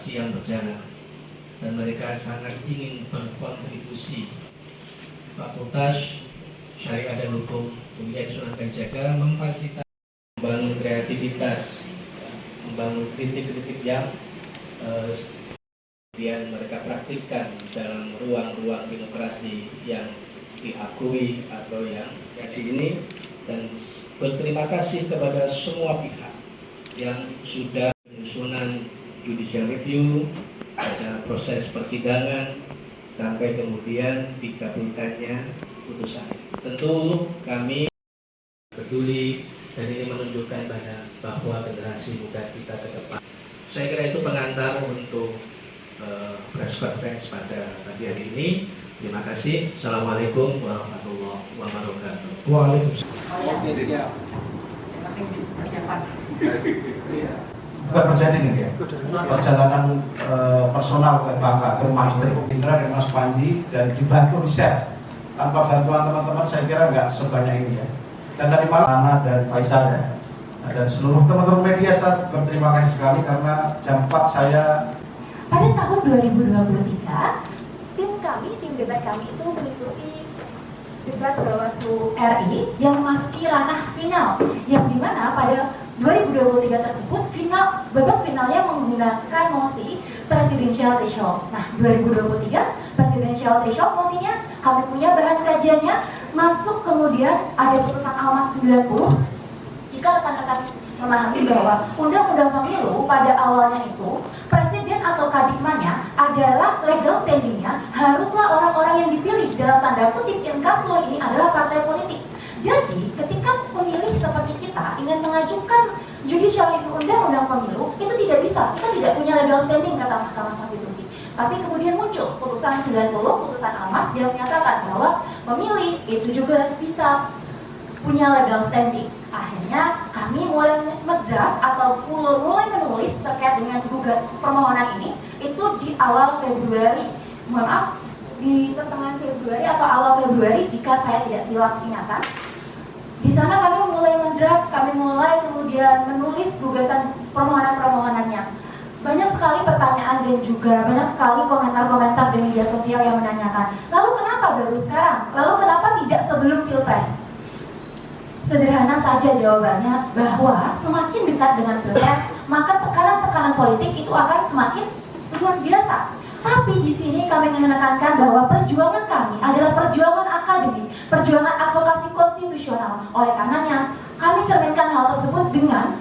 yang berjalan dan mereka sangat ingin berkontribusi. Fakultas Syariah dan Hukum UIN Sunan Kalijaga memfasilitasi membangun kreativitas, membangun kritik-kritik yang kemudian mereka praktikkan dalam ruang-ruang demokrasi yang diakui atau yang kasih ini, dan berterima kasih kepada semua pihak yang sudah penyusunan judicial review pada proses persidangan sampai kemudian dikabulkannya putusan. Tentu kami peduli dan ini menunjukkan bahwa generasi muda kita ke depan. Saya kira itu pengantar untuk press conference pada pagi hari ini. Terima kasih. Assalamualaikum warahmatullahi wabarakatuh. Waalaikumsalam. Oke, siap. Persiapan. Bukan perjanjian ini ya. Perjalanan personal ke Bangka, ke Mas Indra dan Mas Panji, dan dibantu riset. Tanpa bantuan teman-teman saya kira nggak sebanyak ini ya. Dan tadi malam Ana dan Faisal ya. Dan seluruh teman-teman media saya berterima kasih sekali karena jam 4 saya. Pada tahun 2023, tim debat kami itu mengikuti debat Bawaslu RI yang memasuki ranah final, yang dimana pada 2023 tersebut babak finalnya menggunakan mosi presidential threshold. Nah, 2023 presidential threshold mosinya kami punya bahan kajiannya, masuk kemudian ada putusan Almas 90. Jika rekan-rekan memahami bahwa undang-undang pemilu pada awalnya itu presiden atau kadipmanya adalah legal standingnya haruslah orang-orang yang dipilih dalam tanda kutip inkasu ini adalah partai politik. Jadi ketika pemilih seperti kita ingin mengajukan judicial review undang-undang pemilu itu tidak bisa, kita tidak punya legal standing kata Mahkamah Konstitusi. Tapi kemudian muncul putusan 90, putusan Almas yang menyatakan bahwa pemilih itu juga bisa punya legal standing. Akhirnya kami mulai mendraft atau mulai menulis terkait dengan permohonan ini itu di awal Februari, di pertengahan Februari atau awal Februari jika saya tidak silap ingatan. Di sana kami mulai mendraft, kami mulai kemudian menulis gugatan permohonan-permohonannya. Banyak sekali pertanyaan dan juga banyak sekali komentar-komentar di media sosial yang menanyakan, lalu kenapa baru sekarang? Lalu kenapa tidak sebelum Pilpres? Sederhana saja jawabannya, bahwa semakin dekat dengan Pilpres, maka tekanan-tekanan politik itu akan semakin luar biasa. Tapi di sini kami ingin menekankan bahwa perjuangan kami adalah perjuangan akademik, perjuangan advokasi konstitusional. Oleh karenanya, kami cerminkan hal tersebut dengan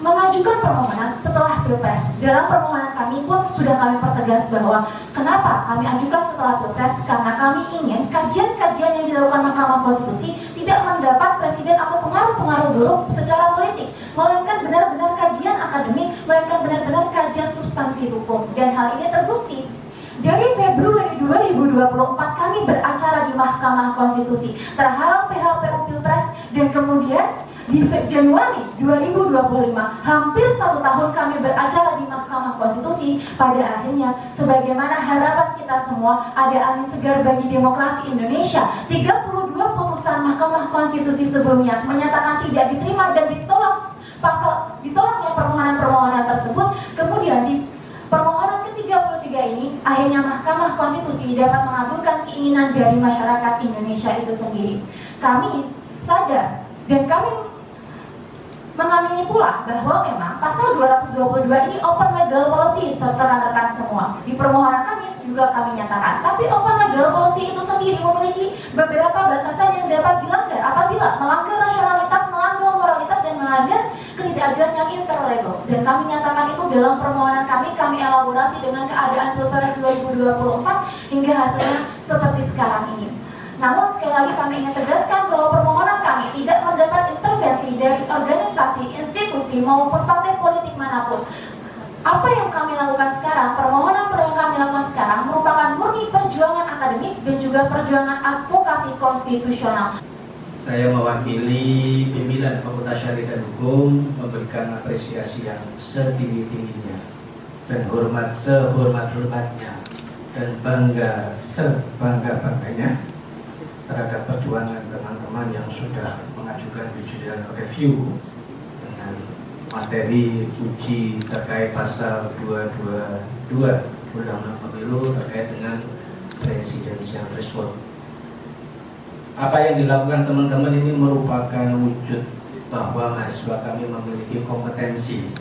mengajukan permohonan setelah Pilpres. Dalam permohonan kami pun sudah kami pertegas bahwa kenapa kami ajukan setelah Pilpres, karena kami ingin kajian-kajian yang dilakukan Mahkamah Konstitusi tidak mendapat presiden atau pengaruh-pengaruh buruk secara politik, melainkan benar-benar kajian akademik, melainkan benar-benar kajian substansi hukum. Dan hal ini terbukti. Dari Februari 2024 kami beracara di Mahkamah Konstitusi terhalang PHPU Pilpres, dan kemudian di Januari 2025 hampir 1 tahun kami beracara di Mahkamah Konstitusi. Pada akhirnya sebagaimana harapan kita semua, ada angin segar bagi demokrasi Indonesia. 32 putusan Mahkamah Konstitusi sebelumnya menyatakan tidak diterima dan ditolaknya permohonan-permohonan tersebut. Kemudian di permohonan ke-33 ini akhirnya Mahkamah Konstitusi dapat mengabulkan keinginan dari masyarakat Indonesia itu sendiri. Kami sadar dan kami mengamini pula bahwa memang pasal 222 ini open legal policy serta rekan-rekan semua. Di permohonan kami juga kami nyatakan, tapi open legal policy itu sendiri memiliki beberapa batasan yang dapat dilanggar apabila melanggar rasionalitas, melanggar moralitas, dan melanggar ketidakadilan yang interlegal. Dan kami nyatakan itu dalam permohonan kami elaborasi dengan keadaan Pilpres 2024 hingga hasilnya seperti sekarang ini. Namun sekali lagi kami ingin tegaskan bahwa permohonan kami tidak mendapat intervensi dari organisasi, institusi maupun partai politik manapun. Apa yang kami lakukan sekarang, permohonan yang kami lakukan sekarang merupakan murni perjuangan akademik dan juga perjuangan advokasi konstitusional. Saya mewakili pimpinan Fakultas Syariah dan Hukum memberikan apresiasi yang setinggi-tingginya dan hormat sehormat-hormatnya dan bangga sebangga-bangganya terhadap perjuangan teman-teman yang sudah mengajukan judicial review dengan materi uji terkait pasal 222 Undang-Undang Pemilu terkait dengan presidensial threshold. Apa yang dilakukan teman-teman ini merupakan wujud bahwa mahasiswa kami memiliki kompetensi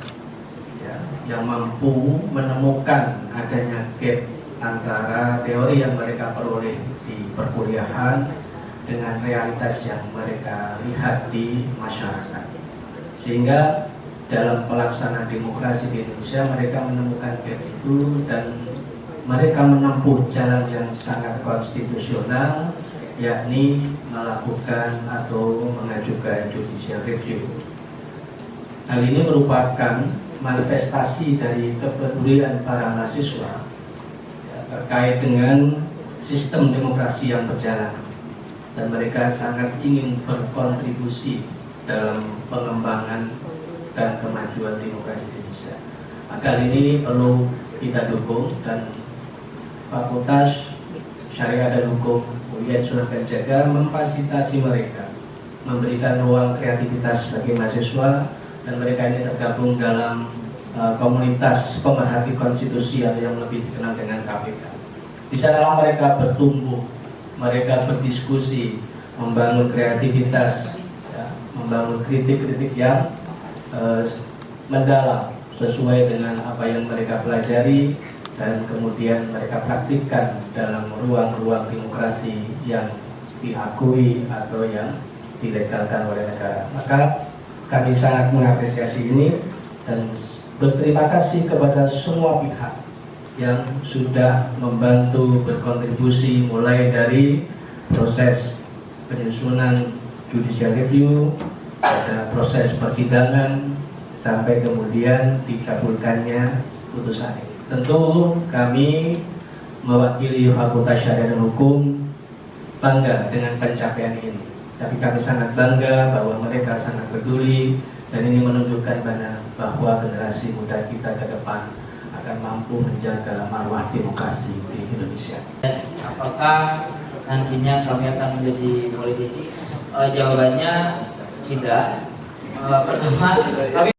ya, yang mampu menemukan adanya gap antara teori yang mereka peroleh di perkuliahan dengan realitas yang mereka lihat di masyarakat, sehingga dalam pelaksanaan demokrasi di Indonesia mereka menemukan gap itu dan mereka menempuh jalan yang sangat konstitusional, yakni melakukan atau mengajukan judicial review. Hal ini merupakan manifestasi dari kepedulian para mahasiswa ya, terkait dengan sistem demokrasi yang berjalan, dan mereka sangat ingin berkontribusi dalam pengembangan dan kemajuan demokrasi Indonesia. Maka hal ini perlu kita dukung, dan Fakultas Syariah dan Hukum UIN Sunan Kalijaga memfasilitasi mereka, memberikan ruang kreativitas bagi mahasiswa, dan mereka ini tergabung dalam komunitas pemerhati konstitusi atau yang lebih dikenal dengan KPK. Di sanalah mereka bertumbuh, mereka berdiskusi, membangun kreativitas, ya, membangun kritik-kritik yang mendalam sesuai dengan apa yang mereka pelajari, dan kemudian mereka praktikkan dalam ruang-ruang demokrasi yang diakui atau yang dilegalkan oleh negara. Maka kami sangat mengapresiasi ini dan berterima kasih kepada semua pihak yang sudah membantu berkontribusi mulai dari proses penyusunan judicial review, ada proses persidangan, sampai kemudian dikabulkannya putusan ini. Tentu kami mewakili Fakultas Syariah dan Hukum bangga dengan pencapaian ini. Tapi kami sangat bangga bahwa mereka sangat peduli, dan ini menunjukkan bahwa generasi muda kita ke depan akan mampu menjaga marwah demokrasi di Indonesia. Apakah nantinya kami akan menjadi politisi? Jawabannya tidak. Pertama, kami